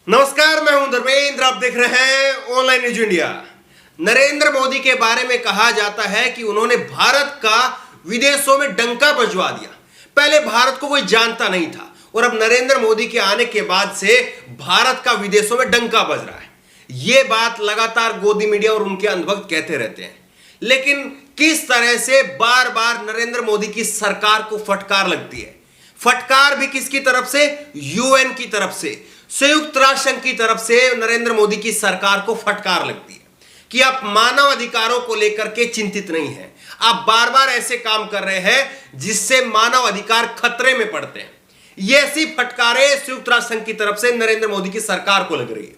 नमस्कार, मैं हूं धर्मेंद्र। आप देख रहे हैं online news India. Narendra Modi के बारे में कहा जाता है कि उन्होंने भारत का विदेशों में डंका बजवा दिया। पहले भारत को कोई जानता नहीं था और अब नरेंद्र मोदी के आने के बाद से भारत का विदेशों में डंका बज रहा है। यह बात लगातार गोदी मीडिया और उनके अंधभक्त कहते रहते हैं, लेकिन किस तरह से बार बार नरेंद्र मोदी की सरकार को फटकार लगती है। फटकार भी किसकी तरफ से? यूएन की तरफ से, संयुक्त राष्ट्र संघ की तरफ से नरेंद्र मोदी की सरकार को फटकार लगती है कि आप मानव अधिकारों को लेकर के चिंतित नहीं हैं। आप बार बार ऐसे काम कर रहे हैं जिससे मानव अधिकार खतरे में पड़ते हैं। ये ऐसी फटकारें संयुक्त राष्ट्र संघ की तरफ से नरेंद्र मोदी की सरकार को लग रही है।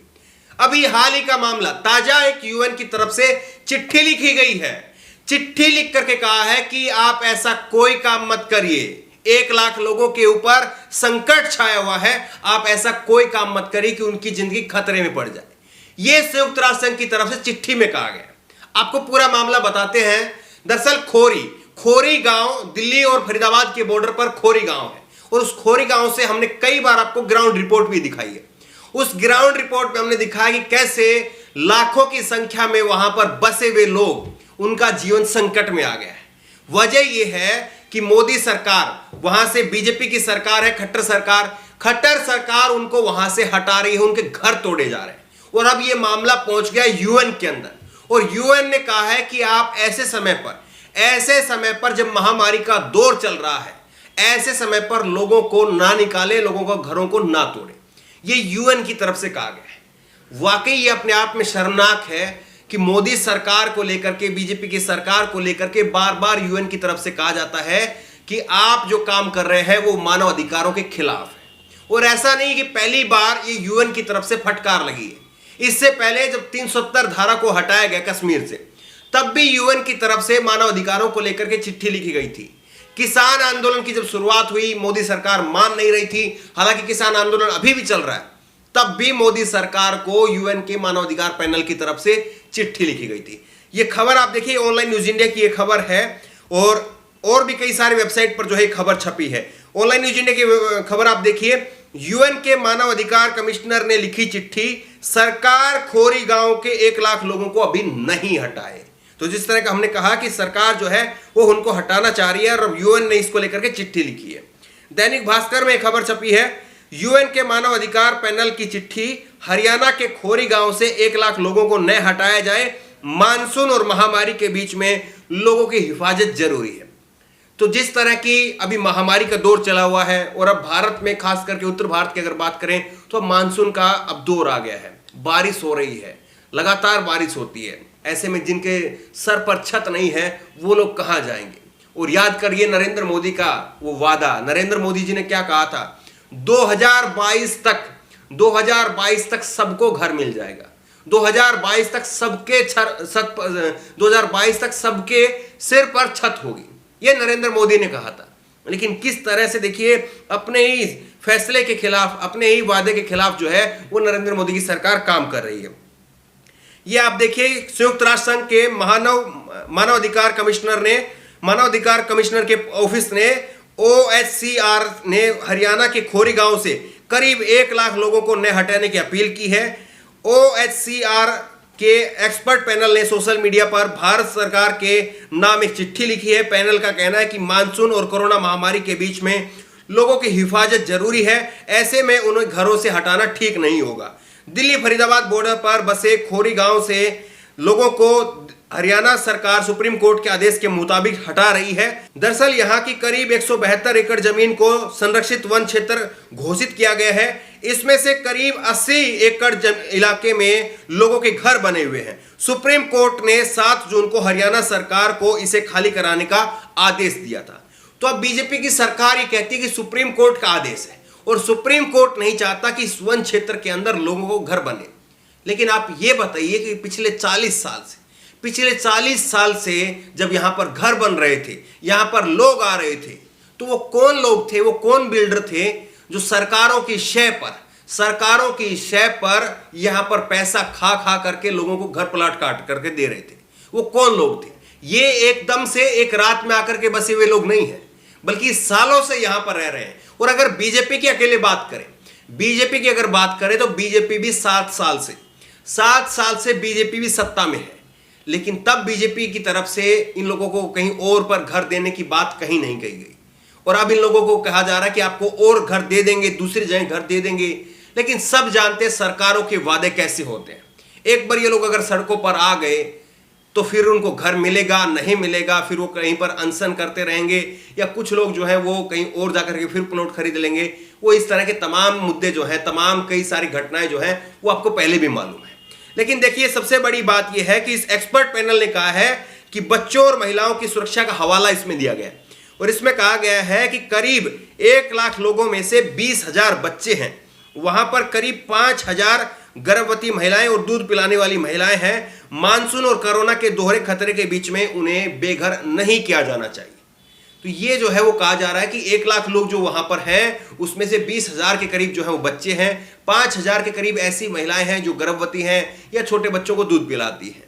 अभी हाल ही का मामला ताजा, एक यूएन की तरफ से चिट्ठी लिखी गई है। चिट्ठी लिख करके कहा है कि आप ऐसा कोई काम मत करिए, 1 लाख लोगों के ऊपर संकट छाया हुआ है, आप ऐसा कोई काम मत करिए कि उनकी जिंदगी खतरे में पड़ जाए। यह संयुक्त राष्ट्र संघ की तरफ से चिट्ठी में कहा गया। आपको पूरा मामला बताते हैं। दरअसल खोरी गांव दिल्ली और फरीदाबाद के बॉर्डर पर खोरी गांव है और उस खोरी गांव से हमने कई बार आपको ग्राउंड रिपोर्ट भी दिखाई है। उस ग्राउंड रिपोर्ट में हमने दिखाया कि कैसे लाखों की संख्या में वहां पर बसे हुए लोग, उनका जीवन संकट में आ गया है। वजह यह है कि मोदी सरकार, वहां से बीजेपी की सरकार है, खट्टर सरकार उनको वहां से हटा रही है, उनके घर तोड़े जा रहे हैं। और अब यह मामला पहुंच गया यूएन के अंदर और यूएन ने कहा है कि आप ऐसे समय पर जब महामारी का दौर चल रहा है, ऐसे समय पर लोगों को ना निकाले, लोगों को घरों को ना तोड़े। यह यूएन की तरफ से कहा गया है। वाकई ये अपने आप में शर्मनाक है कि मोदी सरकार को लेकर के, बीजेपी की सरकार को लेकर के बार बार यूएन की तरफ से कहा जाता है कि आप जो काम कर रहे हैं वो मानव अधिकारों के खिलाफ है। और ऐसा नहीं कि पहली बार ये यूएन की तरफ से फटकार लगी है। इससे पहले जब 370 धारा को हटाया गया कश्मीर से, तब भी यूएन की तरफ से मानव अधिकारों को लेकर के चिट्ठी लिखी गई थी। किसान आंदोलन की जब शुरुआत हुई, मोदी सरकार मान नहीं रही थी, हालांकि किसान आंदोलन अभी भी चल रहा है, तब भी मोदी सरकार को यूएन के मानव अधिकार पैनल की तरफ से चिट्ठी लिखी गई थी। यह खबर आप देखिए, ऑनलाइन न्यूज इंडिया की यह खबर है और भी कई सारी वेबसाइट पर जो है खबर छपी है। ऑनलाइन न्यूज इंडिया की खबर आप देखिए, यूएन के मानव अधिकार कमिश्नर ने लिखी चिट्ठी, सरकार खोरी गांव के 1 लाख लोगों को अभी नहीं हटाए। तो जिस तरह का हमने कहा कि सरकार जो है वो उनको हटाना चाह रही है और यूएन ने इसको लेकर के चिट्ठी लिखी है। दैनिक भास्कर में खबर छपी है, यूएन के मानव अधिकार पैनल की चिट्ठी, हरियाणा के खोरी गांव से 1 लाख लोगों को न हटाया जाए, मानसून और महामारी के बीच में लोगों की हिफाजत जरूरी है। तो जिस तरह की अभी महामारी का दौर चला हुआ है और अब भारत में, खास करके उत्तर भारत की अगर बात करें तो अब मानसून का अब दौर आ गया है, बारिश हो रही है, लगातार बारिश होती है। ऐसे में जिनके सर पर छत नहीं है वो लोग कहां जाएंगे? और याद करिए नरेंद्र मोदी का वो वादा, नरेंद्र मोदी जी ने क्या कहा था, 2022 तक सबको घर मिल जाएगा, 2022 तक सबके सिर पर छत होगी, यह नरेंद्र मोदी ने कहा था। लेकिन किस तरह से देखिए अपने ही फैसले के खिलाफ, अपने ही वादे के खिलाफ जो है वो नरेंद्र मोदी की सरकार काम कर रही है। ये आप देखिए, संयुक्त राष्ट्र संघ के मानव अधिकार कमिश्नर के ऑफिस ने, OHCR ने हरियाणा के खोरी गांव से करीब 1 लाख लोगों को न हटाने की अपील की है। OHCR के एक्सपर्ट पैनल ने सोशल मीडिया पर भारत सरकार के नाम एक चिट्ठी लिखी है। पैनल का कहना है कि मानसून और कोरोना महामारी के बीच में लोगों की हिफाजत जरूरी है, ऐसे में उन्हें घरों से हटाना ठीक नहीं होगा। दिल्ली फरीदाबाद बॉर्डर पर बसे खोरी गांव से लोगों को हरियाणा सरकार सुप्रीम कोर्ट के आदेश के मुताबिक हटा रही है। दरअसल यहां की करीब 172 एकड़ जमीन को संरक्षित वन क्षेत्र घोषित किया गया है। इसमें से करीब 80 एकड़ इलाके में लोगों के घर बने हुए हैं। सुप्रीम कोर्ट ने 7 जून को हरियाणा सरकार को इसे खाली कराने का आदेश दिया था। तो अब बीजेपी की सरकार ये कहती है कि सुप्रीम कोर्ट का आदेश है और सुप्रीम कोर्ट नहीं चाहता कि इस वन क्षेत्र के अंदर लोगों को घर बने। लेकिन आप ये बताइए कि पिछले 40 साल से जब यहां पर घर बन रहे थे, यहां पर लोग आ रहे थे, तो वो कौन लोग थे, वो कौन बिल्डर थे जो सरकारों की शय पर यहां पर पैसा खा करके लोगों को घर प्लाट काट करके दे रहे थे? वो कौन लोग थे? ये एकदम से एक रात में आकर के बसे हुए लोग नहीं है, बल्कि सालों से यहां पर रह रहे हैं। और अगर बीजेपी की अकेले बात करें, बीजेपी की अगर बात करें तो बीजेपी भी 7 साल से बीजेपी भी सत्ता में है, लेकिन तब बीजेपी की तरफ से इन लोगों को कहीं और पर घर देने की बात कहीं नहीं कही गई, और अब इन लोगों को कहा जा रहा है कि आपको और घर दे देंगे, दूसरी जगह घर दे देंगे। लेकिन सब जानते हैं सरकारों के वादे कैसे होते हैं। एक बार ये लोग अगर सड़कों पर आ गए तो फिर उनको घर मिलेगा नहीं मिलेगा, फिर वो कहीं पर अनशन करते रहेंगे, या कुछ लोग जो है वो कहीं और जाकर के फिर प्लॉट खरीद लेंगे। वो इस तरह के तमाम मुद्दे जो हैं, तमाम कई सारी घटनाएं जो हैं वो आपको पहले भी मालूम है। लेकिन देखिए, सबसे बड़ी बात यह है कि इस एक्सपर्ट पैनल ने कहा है कि बच्चों और महिलाओं की सुरक्षा का हवाला इसमें दिया गया है, और इसमें कहा गया है कि करीब 1 लाख लोगों में से 20,000 बच्चे हैं, वहां पर करीब 5,000 गर्भवती महिलाएं और दूध पिलाने वाली महिलाएं हैं। मानसून और कोरोना के दोहरे खतरे के बीच में उन्हें बेघर नहीं किया जाना चाहिए। तो ये जो है वो कहा जा रहा है कि 1 लाख लोग जो वहां पर हैं, उसमें से 20,000 के करीब जो है वो बच्चे हैं, 5,000 के करीब ऐसी महिलाएं हैं जो गर्भवती हैं या छोटे बच्चों को दूध पिलाती हैं।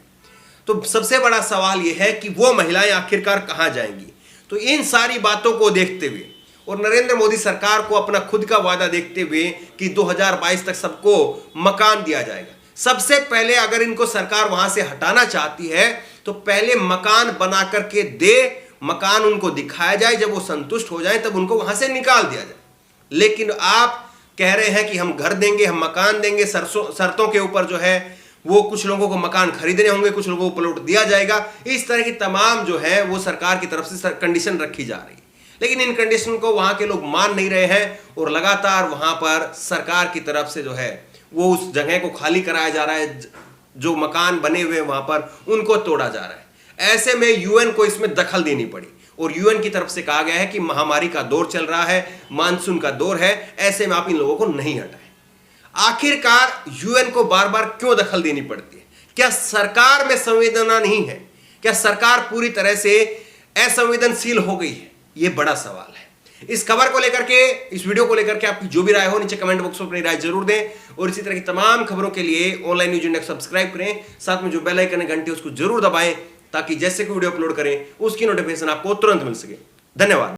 तो सबसे बड़ा सवाल यह है कि वो महिलाएं आखिरकार कहां जाएंगी। तो इन सारी बातों को देखते हुए और नरेंद्र मोदी सरकार को अपना खुद का वादा देखते हुए कि 2022 तक सबको मकान दिया जाएगा, सबसे पहले अगर इनको सरकार वहां से हटाना चाहती है तो पहले मकान बना करके दे, मकान उनको दिखाया जाए, जब वो संतुष्ट हो जाए तब उनको वहां से निकाल दिया जाए। लेकिन आप कह रहे हैं कि हम घर देंगे, हम मकान देंगे, शर्तों के ऊपर जो है वो कुछ लोगों को मकान खरीदने होंगे, कुछ लोगों को प्लॉट दिया जाएगा। इस तरह की तमाम जो है वो सरकार की तरफ से कंडीशन रखी जा रही है, लेकिन इन कंडीशन को वहां के लोग मान नहीं रहे हैं, और लगातार वहां पर सरकार की तरफ से जो है वो उस जगह को खाली कराया जा रहा है, जो मकान बने हुए वहां पर उनको तोड़ा जा रहा है। ऐसे में यूएन को इसमें दखल देनी पड़ी, और यूएन की तरफ से कहा गया है कि महामारी का दौर चल रहा है, मानसून का दौर है, ऐसे में आप इन लोगों को नहीं हटाएं। आखिरकार यूएन को बार बार क्यों दखल देनी पड़ती है? क्या सरकार में संवेदना नहीं है? क्या सरकार पूरी तरह से असंवेदनशील हो गई है? यह बड़ा सवाल है। इस खबर को लेकर के, इस वीडियो को लेकर के आपकी जो भी राय हो नीचे कमेंट बॉक्स में अपनी राय जरूर दें, और इसी तरह की तमाम खबरों के लिए ऑनलाइन न्यूज इंडिया को सब्सक्राइब करें, साथ में जो बेल आइकन है घंटी उसको जरूर दबाएं, ताकि जैसे कोई वीडियो अपलोड करें उसकी नोटिफिकेशन आपको तुरंत मिल सके। धन्यवाद।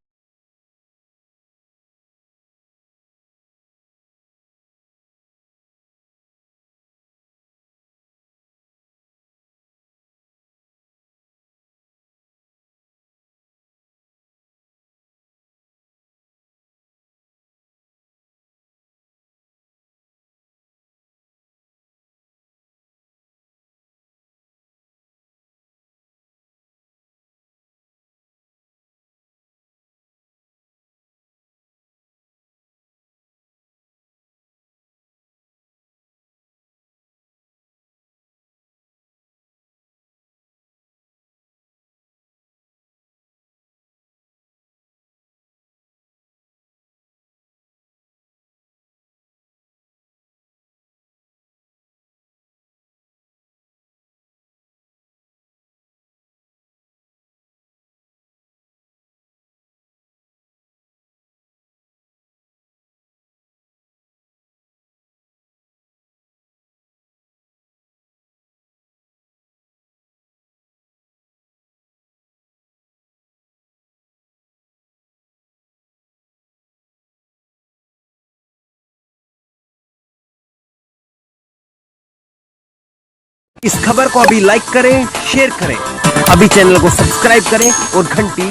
इस खबर को अभी लाइक करें, शेयर करें, अभी चैनल को सब्सक्राइब करें और घंटी